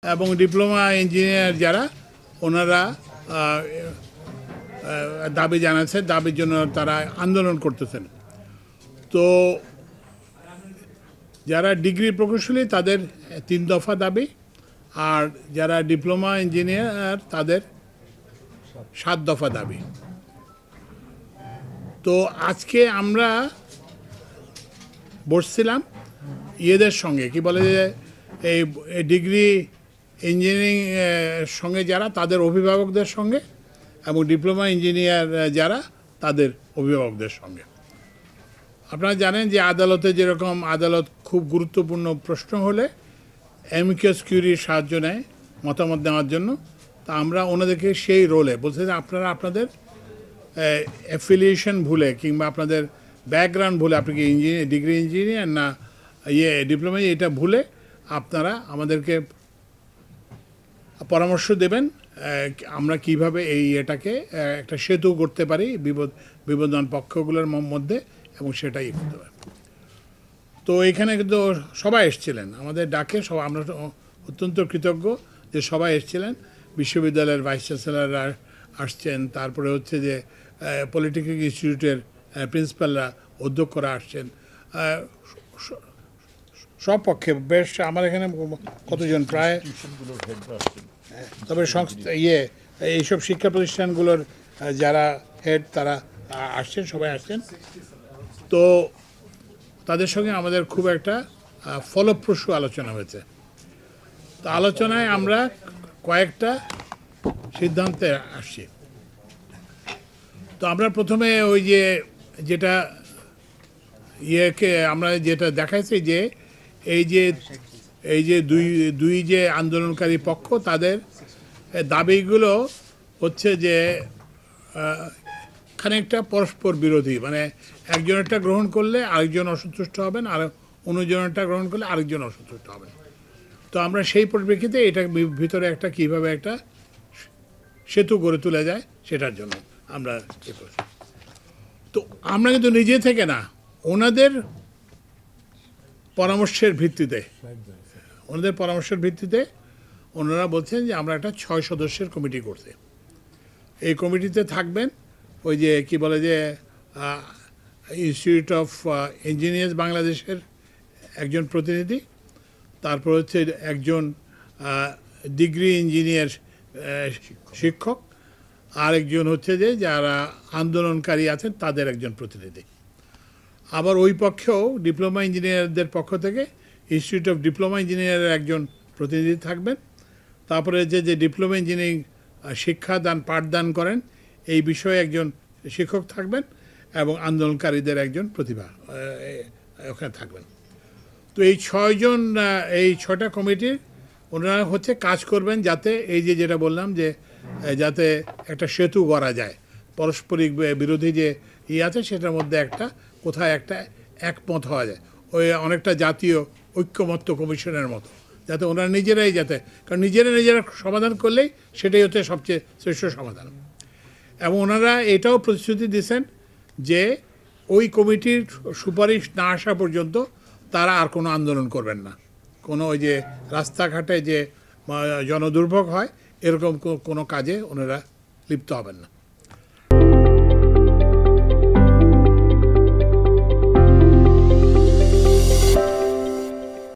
এবং diploma engineer যারা ওনারা দাবি জানাচ্ছে, দাবির জন্য তারা আন্দোলন করতেছেন। তো যারা ডিগ্রি প্রকৌশলী তাদের 3 দফা দাবি, আর যারা ডিপ্লোমা ইঞ্জিনিয়ার তাদের 7 দফা দাবি। তো আজকে আমরা বসছিলাম ইয়েদের সঙ্গে, কি বলে যে এই ডিগ্রি ইঞ্জিনিয়ারিং সঙ্গে যারা তাদের অভিভাবকদের সঙ্গে, এবং ডিপ্লোমা ইঞ্জিনিয়ার যারা তাদের অভিভাবকদের সঙ্গে। আপনারা জানেন যে আদালতে যেরকম আদালত খুব গুরুত্বপূর্ণ প্রশ্ন হলে অ্যামিকাস কিউরির সাহায্য নেয় মতামত দেওয়ার জন্য, তা আমরা ওনাদেরকে সেই রোলে বলছে যে আপনারা আপনাদের অ্যাফিলিয়েশন ভুলে কিংবা আপনাদের ব্যাকগ্রাউন্ড ভুলে, আপনি কি ইঞ্জিনিয়ার, ডিগ্রি ইঞ্জিনিয়ার না ডিপ্লোমা, এটা ভুলে আপনারা আমাদেরকে পরামর্শ দেবেন আমরা কিভাবে এই এটাকে একটা সেতু করতে পারি বিবদমান পক্ষগুলোর মধ্যে, এবং সেটাই করতে পারি। তো এখানে কিন্তু সবাই এসেছিলেন আমাদের ডাকে, সব আমরা অত্যন্ত কৃতজ্ঞ যে সবাই এসেছিলেন। বিশ্ববিদ্যালয়ের ভাইস চ্যান্সেলররা আসছেন, তারপরে হচ্ছে যে পলিটেকনিক ইনস্টিটিউটের প্রিন্সিপালরা, অধ্যক্ষরা আসছেন, সব পক্ষে বেশ। আমার এখানে কতজন, প্রায়, তবে সংস্থা এইসব শিক্ষা প্রতিষ্ঠানগুলোর যারা হেড তারা আসছেন, সবাই আসছেন। তো তাদের সঙ্গে আমাদের খুব একটা ফলপ্রসূ আলোচনা হয়েছে। তো আলোচনায় আমরা কয়েকটা সিদ্ধান্তে আসছি। তো আমরা প্রথমে ওই যে যেটা আমরা যেটা দেখাইছি যে এই যে দুই যে আন্দোলনকারী পক্ষ, তাদের দাবিগুলো হচ্ছে যে খানিকটা পরস্পর বিরোধী, মানে একজনেরটা গ্রহণ করলে আরেকজন অসন্তুষ্ট হবেন, আর অন্যজনেরটা গ্রহণ করলে আরেকজন অসন্তুষ্ট হবেন। তো আমরা সেই পরিপ্রেক্ষিতে এটা ভিতরে একটা কিভাবে একটা সেতু গড়ে তোলা যায় সেটার জন্য আমরা করছি। তো আমরা কিন্তু নিজে থেকে না, ওনাদের পরামর্শের ভিত্তিতে ওনারা বলছেন যে আমরা একটা 6 সদস্যের কমিটি করতে। এই কমিটিতে থাকবেন ওই যে কি বলে যে ইনস্টিটিউট অফ ইঞ্জিনিয়ার্স বাংলাদেশের একজন প্রতিনিধি, তারপর হচ্ছে একজন ডিগ্রি ইঞ্জিনিয়ার শিক্ষক, আর একজন হচ্ছে যে যারা আন্দোলনকারী আছেন তাদের একজন প্রতিনিধি। আবার ওই পক্ষেও ডিপ্লোমা ইঞ্জিনিয়ারদের পক্ষ থেকে ইনস্টিটিউট অফ ডিপ্লোমা ইঞ্জিনিয়ারের একজন প্রতিনিধি থাকবেন। তারপরে যে ডিপ্লোমা ইঞ্জিনিয়ারিং শিক্ষাদান পাঠদান করেন এই বিষয়ে একজন শিক্ষক থাকবেন, এবং আন্দোলনকারীদের একজন প্রতিভা ওখানে থাকবেন। তো এই 6 জন, এই 6টা কমিটির ওনারা হচ্ছে কাজ করবেন যাতে এই যে যেটা বললাম যে যাতে একটা সেতু গড়া যায়, পারস্পরিক বিরোধী যে আছে সেটার মধ্যে একটা কোথায় একটা একমত হওয়া যায়, ওই অনেকটা জাতীয় ঐক্যমত্য কমিশনের মতো, যাতে ওনারা নিজেরাই কারণ নিজেরা সমাধান করলেই সেটাই হচ্ছে সবচেয়ে শ্রেষ্ঠ সমাধান। এবং ওনারা এটাও প্রতিশ্রুতি দিয়েছেন যে ওই কমিটির সুপারিশ না আসা পর্যন্ত তারা আর কোনো আন্দোলন করবেন না, কোনো ওই যে রাস্তাঘাটে যে জনদুর্ভোগ হয় এরকম কোনো কাজে ওনারা লিপ্ত হবেন না।